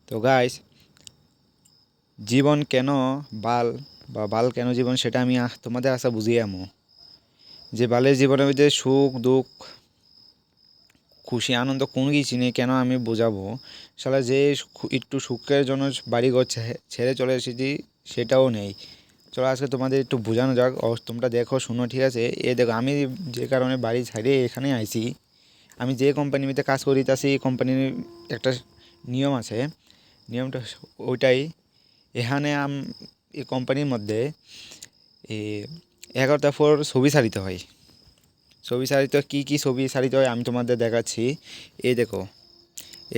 তো গাইস, জীবন কেন বাল বা বাল কেন জীবন সেটা আমি তোমাদের আশা বুঝিয়ে আমো যে বালের জীবনের মধ্যে সুখ দুঃখ খুশি আনন্দ কোনো কিছু নেই। কেন আমি বোঝাবো? শালা যে একটু সুখের জন্য বাড়িঘর ছেড়ে চলে এসেছি সেটাও নেই। চলো আজকে তোমাদের একটু বোঝানো যাক, তোমরা দেখো শুনো, ঠিক আছে? দেখো, আমি যে কারণে বাড়ি ছাড়িয়ে এখানে আইছি, আমি যে কোম্পানিতে কাজ করি তা সেই কোম্পানির একটা নিয়ম আছে। নিয়মটা ওইটাই, এখানে এই কোম্পানির মধ্যে এ 11টা ফ্লোর ছবি সারিতে হয়। ছবি সারিতে কী কী ছবি সারিতে হয় আমি তোমাদের দেখাচ্ছি। এই দেখো,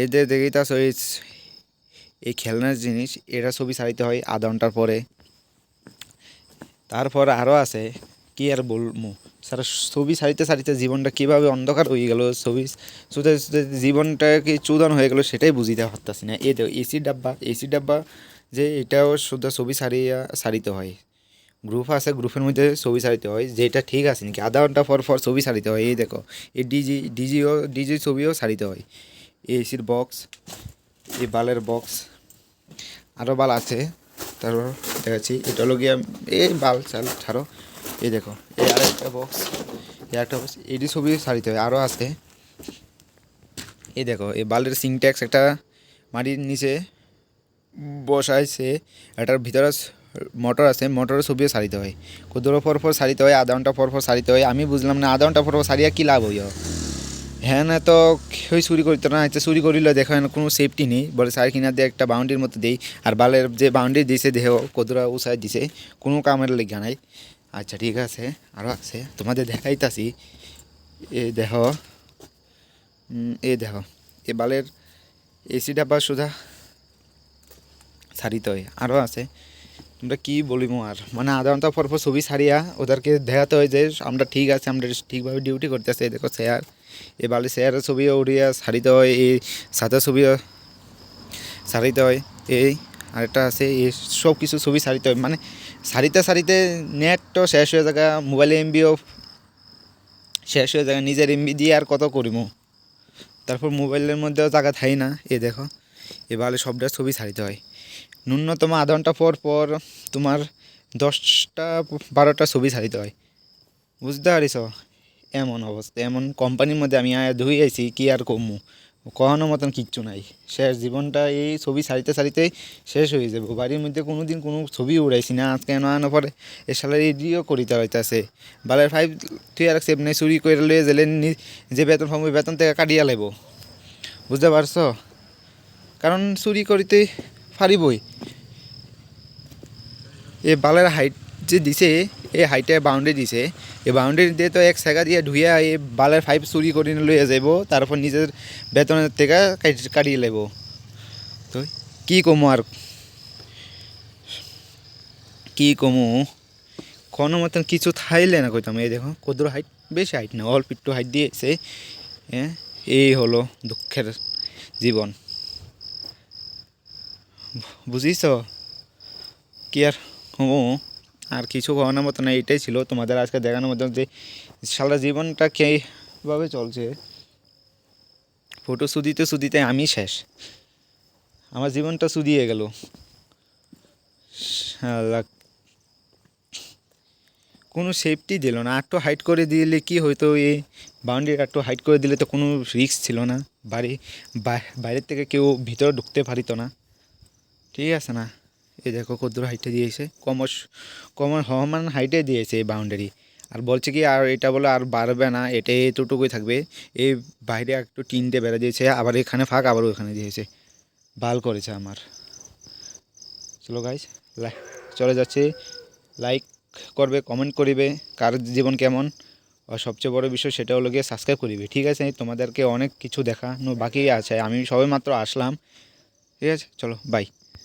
এদের দেখেই তা এই খেলনার জিনিস, এটা ছবি সারিতে হয় আধা ঘন্টার পরে। তারপর আরও আছে, কি আর বলবো, সারা ছবি সারিতে সারিতে জীবনটা কীভাবে অন্ধকার হয়ে গেল, ছবি শুতে শুতে জীবনটা কি চুদান হয়ে গেল সেটাই বুঝিতে পারতাছি না। এই দেখো এসি ডাব্বা যে এটাও শুধু ছবি সারিতে হয়। গ্রুপ আছে, গ্রুপের মধ্যে ছবি সারিতে হয়, যেটা ঠিক আছে নাকি আধা ঘন্টা পর পর ছবি সারিতে হয়। এই দেখো, এই ডিজি ছবিও সারিতে হয়। এই এসির বক্স, এই বালের বক্স, আরও বাল আছে। তারপর দেখাচ্ছি, এটা হলো গিয়া এই বাল চাল ছাড়ো। এই দেখো, এই আরেকটা বক্স, এই একটা বক্স, এটি ছবি সারিতে হয়। আরও আছে, এই দেখো, এই বালের সিনট্যাক্স একটা মাটির নিচে বসাইছে, এটার ভিতরে মোটর আছে, মোটরের ছবিও সারিতে হয়। কত পর পর সারিতে হয়, আধা ঘন্টা পর পর সারিতে হয়। আমি বুঝলাম না আধা ঘন্টা পর পর সারিয়া কী লাভ হইয়া। হ্যাঁ না, তো কেউই চুরি করিত না, এটা চুরি করিলে দেখো কোনো সেফটি নেই, বলে সার কিনা দিয়ে একটা বাউন্ডারির মতো দেই। আর বালের যে বাউন্ডারি দিয়েছে দেহ কতটা উঁচাই দিছে, কোনো কামের লেগে নাই। আচ্ছা ঠিক আছে, আরও আছে তোমাদের দেখাইতাছি। এই দেখো, এই দেখো, এ বালের এসি ডাব্বা সুধা সারিতে হয়। আরও আছে, তোমরা কী বলিব আর, মানে আধা ঘন্টা পর পর ছবি সারিয়া ওদেরকে দেখাতে হয় যে আমরা ঠিক আছে, আমরা ঠিকভাবে ডিউটি করতেছি। দেখো চেয়ার, এ বালি চেয়ারের ছবিও উড়িয়া সারিতে হয়, এই সাদা ছবিও সারিতে হয়। এই আরেকটা আছে, এই সব কিছু ছবি সারিতে হয়, মানে সারিতে সারিতে নেটও শেষ হয়ে যাগা, মোবাইলে এমবিও শেষ হয়ে যাগা, নিজের এমবি দিয়ে আর কত করিম। তারপর মোবাইলের মধ্যেও জায়গা থাই না। এ দেখো, এ বালে সবটা ছবি সারিতে হয়। ন্যূনতম আধা ঘন্টা পর পর তোমার 10টা 12টা ছবি সারিতে হয়। বুঝতে পারিস? এমন অবস্থা, এমন কোম্পানির মধ্যে আমি ধুই আইছি, কি আর কমু, কখনো মতন কিচ্ছু নাই। শেষ জীবনটা এই ছবি সারিতে সারিতেই শেষ হয়ে যাবো। বাড়ির মধ্যে কোনো দিন কোনো ছবি উড়াইছি না, আজকে আনার পরে এ সালার এডিও করিতে হইতেছে। বালের 5 তুই আর সেভ নেই, চুরি করে লয়ে গেলে যে বেতন পাবো বেতন থেকে কাটিয়া লাইব। বুঝতে পারছো? কারণ চুরি করিতে পারিবই। এ বালের হাইট যে দিছে, এই হাইটে বাউন্ডারি দিছে, এই বাউন্ডারি দিয়ে তো এক জায়গা দিয়ে ধুইয়া এই বালের 5 চুরি করে লইয়া যাইব, তারপর নিজের বেতনের থেকে কাটিয়ে লাইব। তো কী কমু আর, কী কমু, কোনো মতন কিছু থাইলে না কইতাম। এই দেখো কদর হাইট, বেশি হাইট না, অল্প একটু হাইট দিয়েছে। হ্যাঁ, এই হলো দুঃখের জীবন। বুঝিস? কি আর হুঁ, আর কিছু খাওয়ানোর মতো না। এটাই ছিল তোমাদের আজকে দেখানোর মতো যে সারা জীবনটা কীভাবে চলছে। ফটো শুধিতে শুধিতে আমি শেষ, আমার জীবনটা শুধিয়ে গেল। শালা কোনো সেফটি দিল না। একটু হাইট করে দিলে কি হয়তো, এই বাউন্ডারি একটু হাইট করে দিলে তো কোনো রিস্ক ছিল না। বাড়ি বাইরের থেকে কেউ ভিতরে ঢুকতে পারিত না, ঠিক আছে না? এই দেখো কদ্দুর হাইটে দিয়েছে, কমর সমান হাইটে দিয়েছে এই বাউন্ডারি। আর বলছে কি আর এটা বলে আর বাড়বে না, এটা এতটুকুই থাকবে। এই বাইরে একটু টিনটে বেড়া দিয়েছে, আবার এখানে ফাঁক, আবার ওখানে দিয়েছে। ভাল করেছে আমার। চলো গাইস, চলে যাচ্ছে। লাইক করবে, কমেন্ট করিবে কার জীবন কেমন, আর সবচেয়ে বড় বিষয় সেটা হলো গিয়ে সাবস্ক্রাইব করিবে, ঠিক আছে? তোমাদেরকে অনেক কিছু দেখানো বাকি আছে, আমি সবে মাত্র আসলাম, ঠিক আছে? চলো বাই।